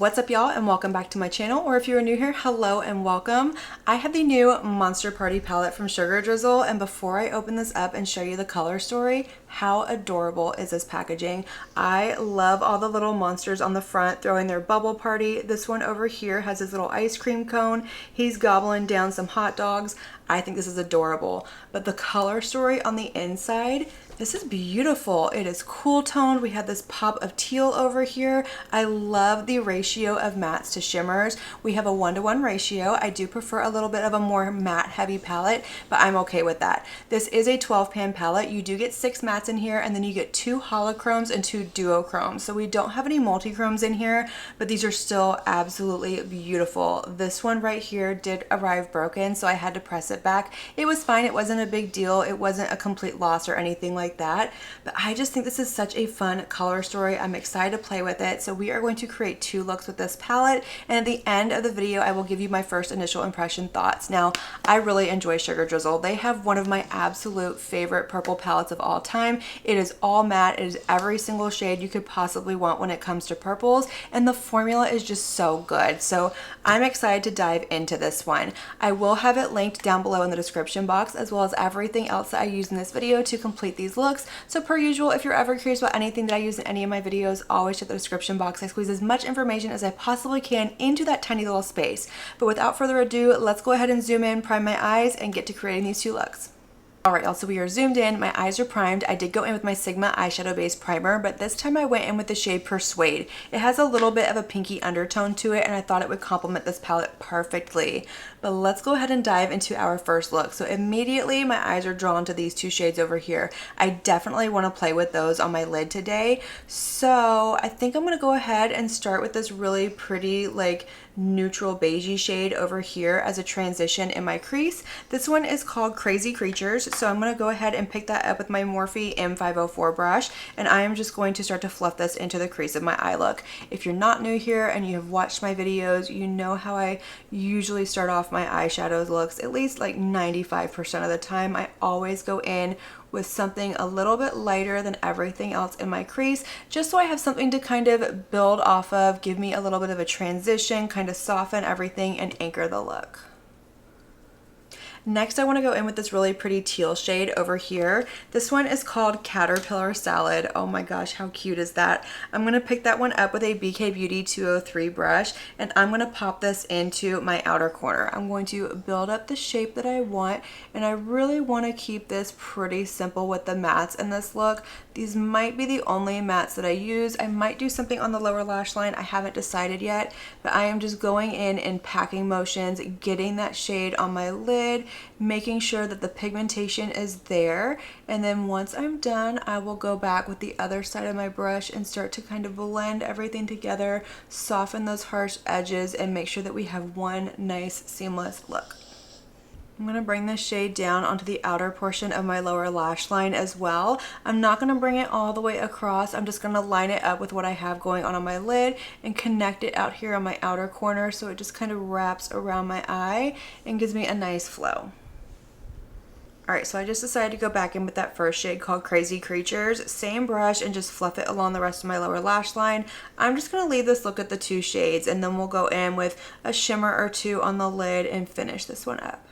What's up, y'all, and welcome back to my channel, or if you are new here, hello and welcome. I have the new Monster Party palette from Drizzle, and before I open this up and show you the color story, how adorable is this packaging? I love all the little monsters on the front throwing their bubble party. This one over here has his little ice cream cone. He's gobbling down some hot dogs. I think this is adorable. But the color story on the inside, this is beautiful. It is cool toned. We have this pop of teal over here. I love the ratio of mattes to shimmers. We have a 1-to-1 ratio. I do prefer a little bit of a more matte heavy palette, but I'm okay with that. This is a 12 pan palette. You do get 6 mattes in here, and then you get 2 holochromes and 2 duochromes. So we don't have any multi-chromes in here, but these are still absolutely beautiful. This one right here did arrive broken, so I had to press it back. It was fine. It wasn't a big deal. It wasn't a complete loss or anything like that, but I just think this is such a fun color story. I'm excited to play with it. So we are going to create 2 looks with this palette, and at the end of the video I will give you my first initial impression thoughts. Now, I really enjoy Drizzle. They have one of my absolute favorite purple palettes of all time. It is all matte. It is every single shade you could possibly want when it comes to purples, and the formula is just so good. So I'm excited to dive into this one. I will have it linked down below in the description box, as well as everything else that I use in this video to complete these looks. So per usual, if you're ever curious about anything that I use in any of my videos, always check the description box. I squeeze as much information as I possibly can into that tiny little space. But without further ado, let's go ahead and zoom in, prime my eyes, and get to creating these 2 looks. Alright, y'all, so we are zoomed in. My eyes are primed. I did go in with my Sigma eyeshadow base primer, but this time I went in with the shade Persuade. It has a little bit of a pinky undertone to it, and I thought it would complement this palette perfectly. But let's go ahead and dive into our first look. So immediately my eyes are drawn to these 2 shades over here. I definitely want to play with those on my lid today. So I think I'm going to go ahead and start with this really pretty, like, neutral beigey shade over here as a transition in my crease. This one is called Crazy Creatures, so I'm going to go ahead and pick that up with my Morphe M504 brush, and I am just going to start to fluff this into the crease of my eye look. If you're not new here and you have watched my videos, you know how I usually start off my eyeshadows looks. At least like 95% of the time, I always go in with something a little bit lighter than everything else in my crease, just so I have something to kind of build off of, give me a little bit of a transition, kind of soften everything and anchor the look. Next, I want to go in with this really pretty teal shade over here. This one is called Caterpillar Salad. Oh my gosh, how cute is that? I'm going to pick that one up with a BK Beauty 203 brush, and I'm going to pop this into my outer corner. I'm going to build up the shape that I want, and I really want to keep this pretty simple with the mattes in this look. These might be the only mattes that I use. I might do something on the lower lash line. I haven't decided yet, but I am just going in packing motions, getting that shade on my lid, making sure that the pigmentation is there, and then once I'm done, I will go back with the other side of my brush and start to kind of blend everything together, soften those harsh edges, and make sure that we have one nice seamless look. I'm going to bring this shade down onto the outer portion of my lower lash line as well. I'm not going to bring it all the way across. I'm just going to line it up with what I have going on my lid and connect it out here on my outer corner, so it just kind of wraps around my eye and gives me a nice flow. Alright, so I just decided to go back in with that first shade called Crazy Creatures. Same brush, and just fluff it along the rest of my lower lash line. I'm just going to leave this look at the 2 shades, and then we'll go in with a shimmer or 2 on the lid and finish this one up.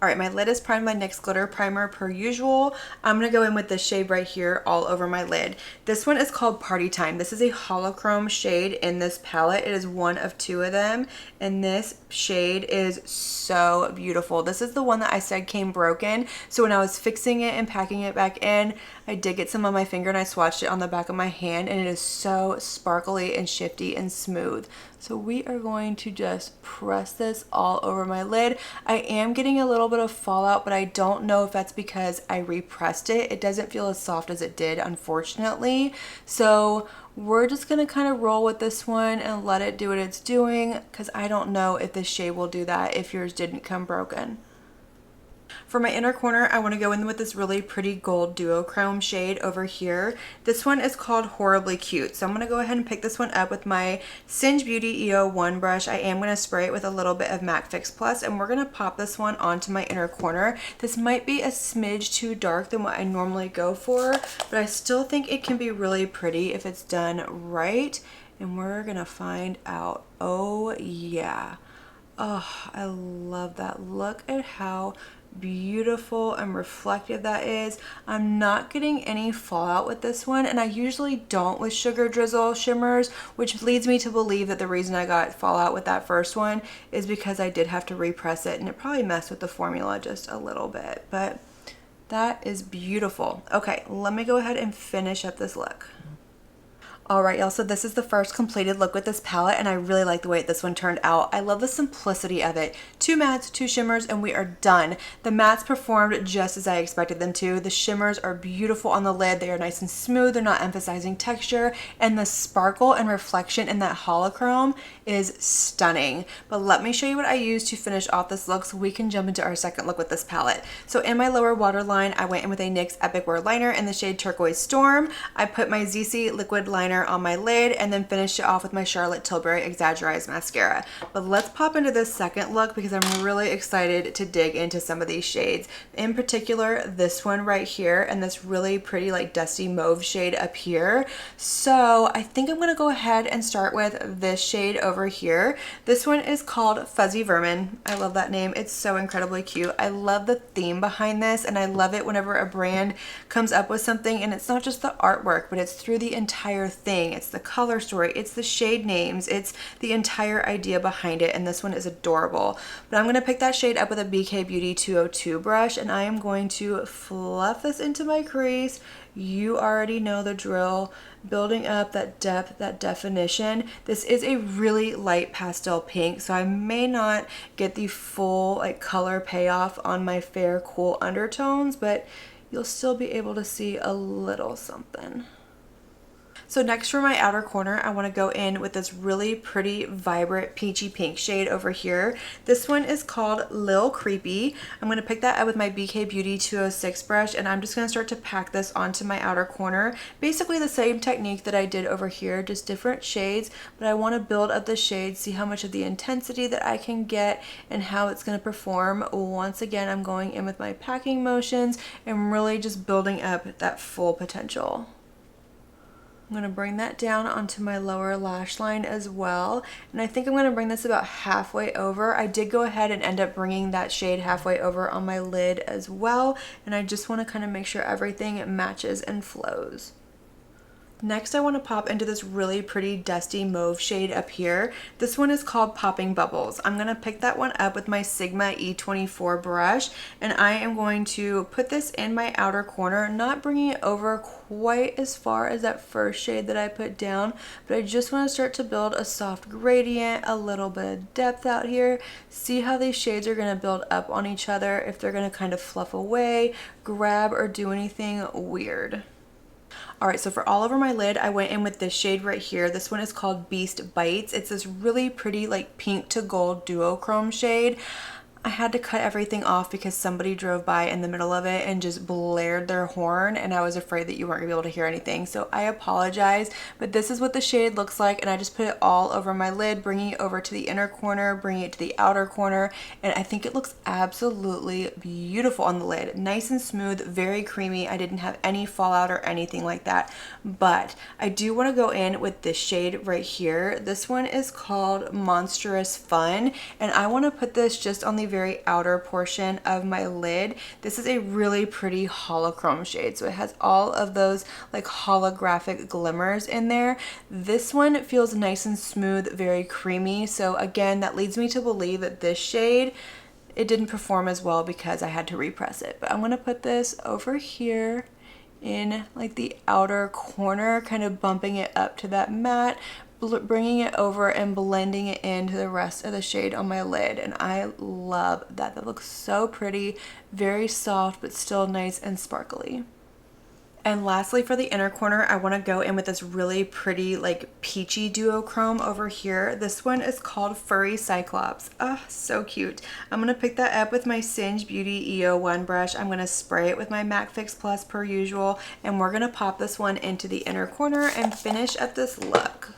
Alright, my lid is primed by NYX Glitter Primer per usual. I'm going to go in with this shade right here all over my lid. This one is called Party Time. This is a holochrome shade in this palette. It is one of 2 of them, and this shade is so beautiful. This is the one that I said came broken, so when I was fixing it and packing it back in, I did get some on my finger and I swatched it on the back of my hand, and it is so sparkly and shifty and smooth. So we are going to just press this all over my lid. I am getting a little bit of fallout, but I don't know if that's because I repressed it. It doesn't feel as soft as it did, unfortunately. So we're just going to kind of roll with this one and let it do what it's doing, because I don't know if this shade will do that if yours didn't come broken. For my inner corner, I want to go in with this really pretty gold duochrome shade over here. This one is called Horribly Cute. So I'm going to go ahead and pick this one up with my Singe Beauty EO1 brush. I am going to spray it with a little bit of MAC Fix Plus, and we're going to pop this one onto my inner corner. This might be a smidge too dark than what I normally go for, but I still think it can be really pretty if it's done right. and we're gonna find out. Oh yeah. Oh, I love that. Look at how beautiful and reflective that is. I'm not getting any fallout with this one, and I usually don't with Sugar Drizzle shimmers, which leads me to believe that the reason I got fallout with that first one is because I did have to repress it, and it probably messed with the formula just a little bit, but that is beautiful. Okay, let me go ahead and finish up this look. Alright y'all, so this is the first completed look with this palette, and I really like the way this one turned out. I love the simplicity of it. 2 mattes, 2 shimmers, and we are done. The mattes performed just as I expected them to. The shimmers are beautiful on the lid. They are nice and smooth. They're not emphasizing texture, and the sparkle and reflection in that holochrome is stunning. But let me show you what I used to finish off this look so we can jump into our second look with this palette. So in my lower waterline, I went in with a NYX Epic Wear liner in the shade Turquoise Storm. I put my ZC liquid liner on my lid and then finished it off with my Charlotte Tilbury Exaggerized mascara. But let's pop into this second look because I'm really excited to dig into some of these shades. In particular, this one right here and this really pretty like dusty mauve shade up here. So I think I'm gonna go ahead and start with this shade over here. This one is called Fuzzy Vermin. I love that name. It's so incredibly cute. I love the theme behind this, and I love it whenever a brand comes up with something and it's not just the artwork, but it's through the entire thing. It's the color story, it's the shade names, it's the entire idea behind it, and this one is adorable. But I'm going to pick that shade up with a BK Beauty 202 brush, and I am going to fluff this into my crease. You already know the drill, building up that depth, that definition. This is a really light pastel pink, so I may not get the full like color payoff on my fair cool undertones, but you'll still be able to see a little something. So next for my outer corner, I want to go in with this really pretty, vibrant, peachy pink shade over here. This one is called Lil Creepy. I'm going to pick that up with my BK Beauty 206 brush, and I'm just going to start to pack this onto my outer corner. Basically the same technique that I did over here, just different shades, but I want to build up the shades, see how much of the intensity that I can get and how it's going to perform. Once again, I'm going in with my packing motions and really just building up that full potential. I'm going to bring that down onto my lower lash line as well, and I think I'm going to bring this about halfway over. I did go ahead and end up bringing that shade halfway over on my lid as well, and I just want to kind of make sure everything matches and flows. Next, I want to pop into this really pretty dusty mauve shade up here. This one is called Popping Bubbles. I'm going to pick that one up with my Sigma E24 brush, and I am going to put this in my outer corner, not bringing it over quite as far as that first shade that I put down, but I just want to start to build a soft gradient, a little bit of depth out here. See how these shades are going to build up on each other, if they're going to kind of fluff away, grab, or do anything weird. Alright, so for all over my lid, I went in with this shade right here. This one is called Beast Bites. It's this really pretty like pink to gold duochrome shade. I had to cut everything off because somebody drove by in the middle of it and just blared their horn, and I was afraid that you weren't gonna be able to hear anything. So I apologize, but this is what the shade looks like, and I just put it all over my lid, bringing it over to the inner corner, bringing it to the outer corner, and I think it looks absolutely beautiful on the lid. Nice and smooth, very creamy. I didn't have any fallout or anything like that, but I do want to go in with this shade right here. This one is called Monstrous Fun, and I want to put this just on the very outer portion of my lid. This is a really pretty holochrome shade, so it has all of those like holographic glimmers in there. This one feels nice and smooth, very creamy, so again that leads me to believe that this shade, it didn't perform as well because I had to repress it. But I'm going to put this over here in like the outer corner, kind of bumping it up to that matte, bringing it over and blending it into the rest of the shade on my lid, and I love that. That looks so pretty, very soft but still nice and sparkly. And lastly, for the inner corner, I want to go in with this really pretty like peachy duochrome over here. This one is called Furry Cyclops. Ah, so cute. I'm going to pick that up with my Singe Beauty EO1 brush. I'm going to spray it with my MAC Fix Plus per usual, and we're going to pop this one into the inner corner and finish up this look.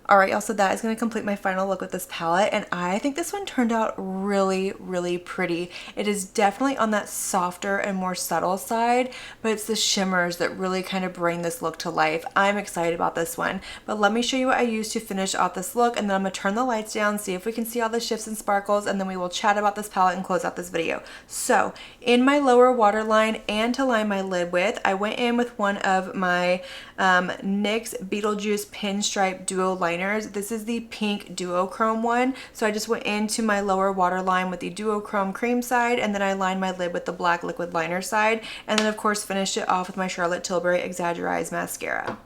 All right, y'all, so that is going to complete my final look with this palette, and I think this one turned out really, really pretty. It is definitely on that softer and more subtle side, but it's the shimmers that really kind of bring this look to life. I'm excited about this one, but let me show you what I used to finish off this look, and then I'm going to turn the lights down, see if we can see all the shifts and sparkles, and then we will chat about this palette and close out this video. So, in my lower waterline and to line my lid with, I went in with one of my NYX Beetlejuice Pinstripe Duo Liners. This is the pink duochrome one. So I just went into my lower waterline with the duochrome cream side, and then I lined my lid with the black liquid liner side, and then of course finished it off with my Charlotte Tilbury Exaggerize mascara.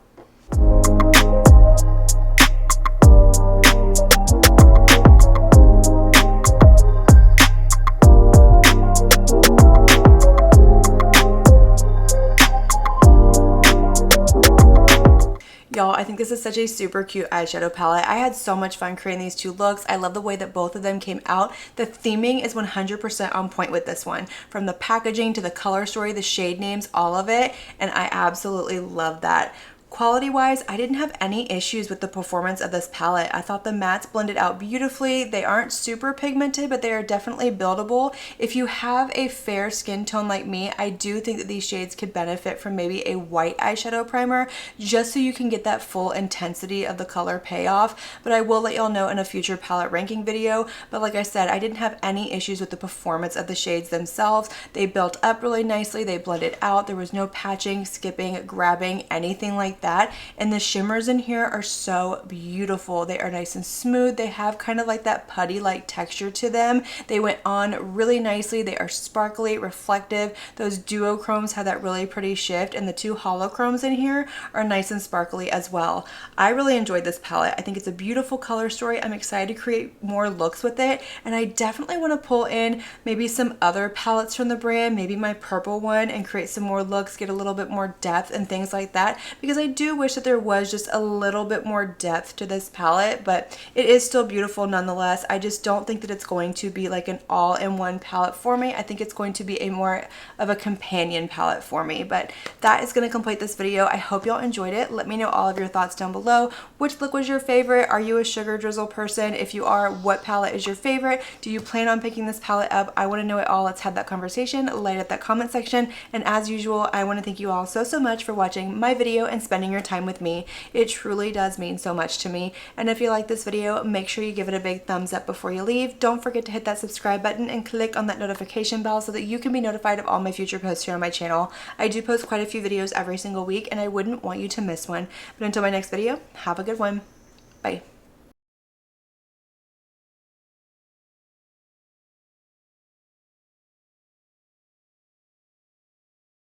Y'all, I think this is such a super cute eyeshadow palette. I had so much fun creating these two looks. I love the way that both of them came out. The theming is 100% on point with this one. From the packaging to the color story, the shade names, all of it. And I absolutely love that. Quality wise, I didn't have any issues with the performance of this palette. I thought the mattes blended out beautifully. They aren't super pigmented, but they are definitely buildable. If you have a fair skin tone like me, I do think that these shades could benefit from maybe a white eyeshadow primer, just so you can get that full intensity of the color payoff. But I will let y'all know in a future palette ranking video. But like I said, I didn't have any issues with the performance of the shades themselves. They built up really nicely. They blended out. There was no patching, skipping, grabbing, anything like that. And the shimmers in here are so beautiful. They are nice and smooth. They have kind of like that putty like texture to them. They went on really nicely. They are sparkly, reflective. Those duochromes have that really pretty shift, and the two holochromes in here are nice and sparkly as well. I really enjoyed this palette. I think it's a beautiful color story. I'm excited to create more looks with it, and I definitely want to pull in maybe some other palettes from the brand, maybe my purple one, and create some more looks, get a little bit more depth and things like that, because I do wish that there was just a little bit more depth to this palette, but it is still beautiful nonetheless. I just don't think that it's going to be like an all-in-one palette for me. I think it's going to be a more of a companion palette for me, but that is going to complete this video. I hope y'all enjoyed it. Let me know all of your thoughts down below. Which look was your favorite? Are you a Sugar Drizzle person? If you are, what palette is your favorite? Do you plan on picking this palette up? I want to know it all. Let's have that conversation. Light up that comment section, and as usual, I want to thank you all so much for watching my video and spending your time with me. It truly does mean so much to me. And if you like this video, make sure you give it a big thumbs up before you leave. Don't forget to hit that subscribe button and click on that notification bell so that you can be notified of all my future posts here on my channel. I do post quite a few videos every single week, and I wouldn't want you to miss one. But until my next video, have a good one. Bye.